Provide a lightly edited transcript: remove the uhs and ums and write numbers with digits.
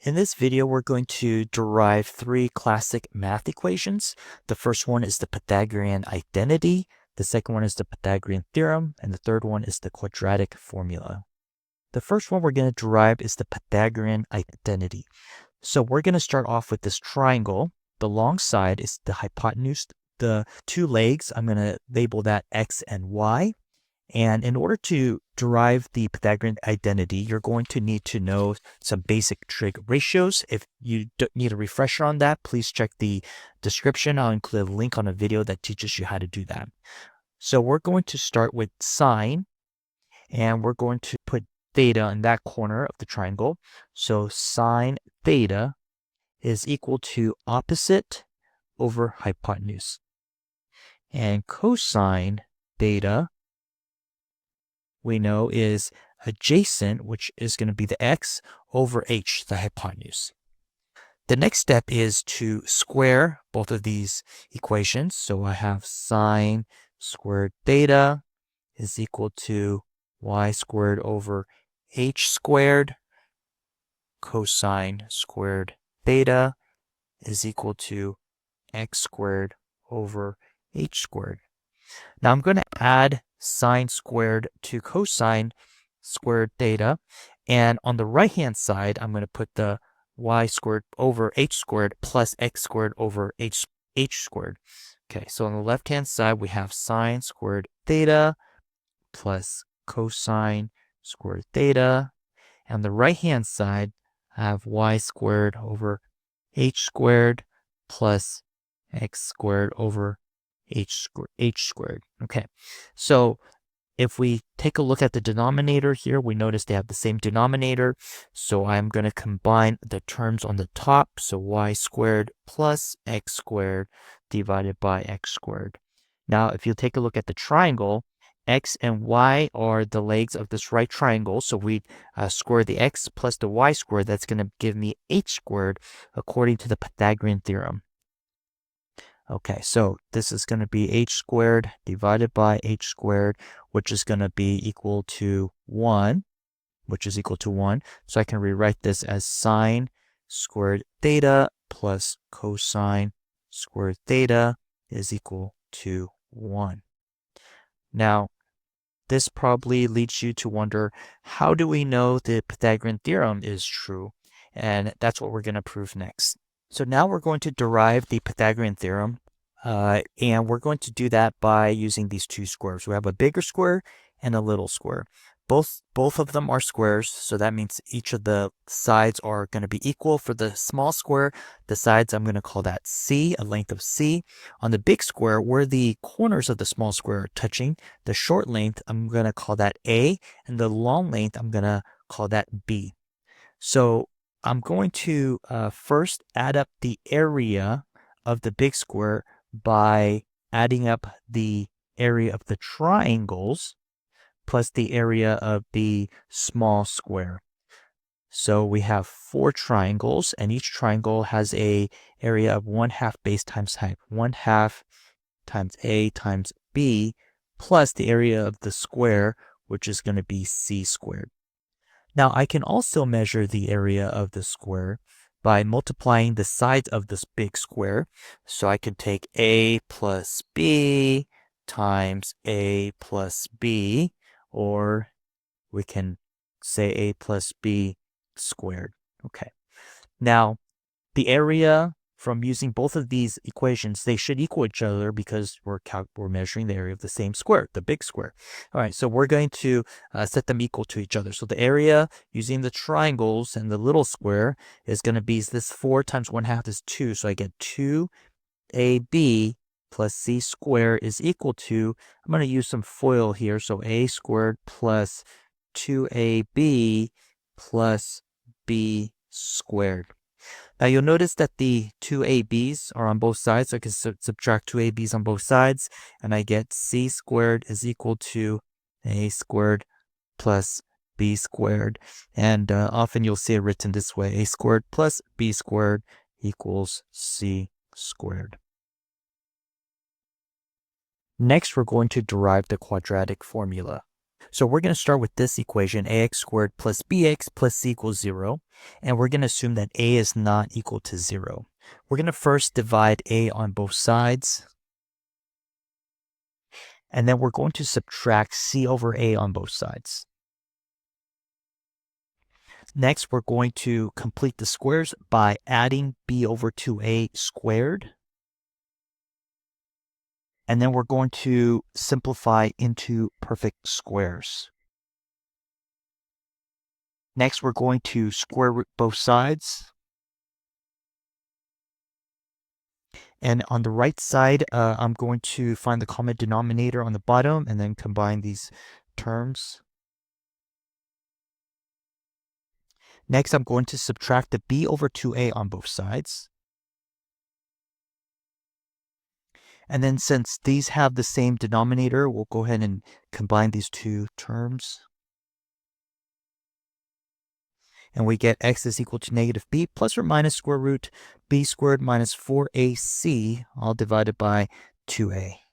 In this video, we're going to derive three classic math equations. The first one is the Pythagorean Identity, the second one is the Pythagorean Theorem, and the third one is the Quadratic Formula. The first one we're going to derive is the Pythagorean Identity. So we're going to start off with this triangle. The long side is the hypotenuse. The two legs, I'm going to label that x and y. And in order to derive the Pythagorean identity, you're going to need to know some basic trig ratios. If you need a refresher on that, please check the description. I'll include a link on a video that teaches you how to do that. So we're going to start with sine, and we're going to put theta in that corner of the triangle. So sine theta is equal to opposite over hypotenuse. And cosine theta, we know, is adjacent, which is going to be the x over h, the hypotenuse. The next step is to square both of these equations. So I have sine squared theta is equal to y squared over h squared. Cosine squared theta is equal to x squared over h squared. Now I'm going to add sine squared to cosine squared theta, and on the right hand side I'm going to put the y squared over h squared plus x squared over h squared. Okay, so on the left hand side we have sine squared theta plus cosine squared theta, and on the right hand side I have y squared over h squared plus x squared over h squared. Okay, so if we take a look at the denominator here, we notice they have the same denominator. So I'm going to combine the terms on the top. So y squared plus x squared divided by x squared. Now, if you take a look at the triangle, x and y are the legs of this right triangle. So we square the x plus the y squared. That's going to give me h squared according to the Pythagorean theorem. Okay, so this is going to be h squared divided by h squared, which is going to be equal to 1, So I can rewrite this as sine squared theta plus cosine squared theta is equal to 1. Now, this probably leads you to wonder, how do we know the Pythagorean theorem is true? And that's what we're going to prove next. So now we're going to derive the Pythagorean theorem, and we're going to do that by using these two squares. We have a bigger square and a little square. Both of them are squares, so that means each of the sides are going to be equal. For the small square, the sides, I'm going to call that c, a length of c. On the big square, where the corners of the small square are touching, the short length, I'm going to call that a, and the long length, I'm going to call that b. So I'm going to first add up the area of the big square by adding up the area of the triangles plus the area of the small square. So we have 4 triangles, and each triangle has a area of 1/2 base times height, 1/2 times a times b, plus the area of the square, which is going to be c squared. Now I can also measure the area of the square by multiplying the sides of this big square. So I can take a plus b times a plus b, or we can say a plus b squared. Okay. Now, the area from using both of these equations, they should equal each other because we're measuring the area of the same square, the big square. All right, so we're going to set them equal to each other. So the area using the triangles and the little square is going to be this 4 times 1/2 is 2. So I get 2ab plus c squared is equal to, I'm going to use some FOIL here. So a squared plus 2ab plus b squared. Now you'll notice that the 2ab's are on both sides, so I can subtract 2ab's on both sides, and I get c squared is equal to a squared plus b squared. And often you'll see it written this way: a squared plus b squared equals c squared. Next, we're going to derive the quadratic formula. So we're going to start with this equation, ax squared plus bx plus c equals 0. And we're going to assume that a is not equal to 0. We're going to first divide a on both sides. And then we're going to subtract c over a on both sides. Next, we're going to complete the squares by adding b over 2a squared. And then we're going to simplify into perfect squares. Next, we're going to square root both sides. And on the right side, I'm going to find the common denominator on the bottom and then combine these terms. Next, I'm going to subtract the b over 2a on both sides. And then since these have the same denominator, we'll go ahead and combine these two terms. And we get x is equal to negative b plus or minus square root b squared minus 4ac, all divided by 2a.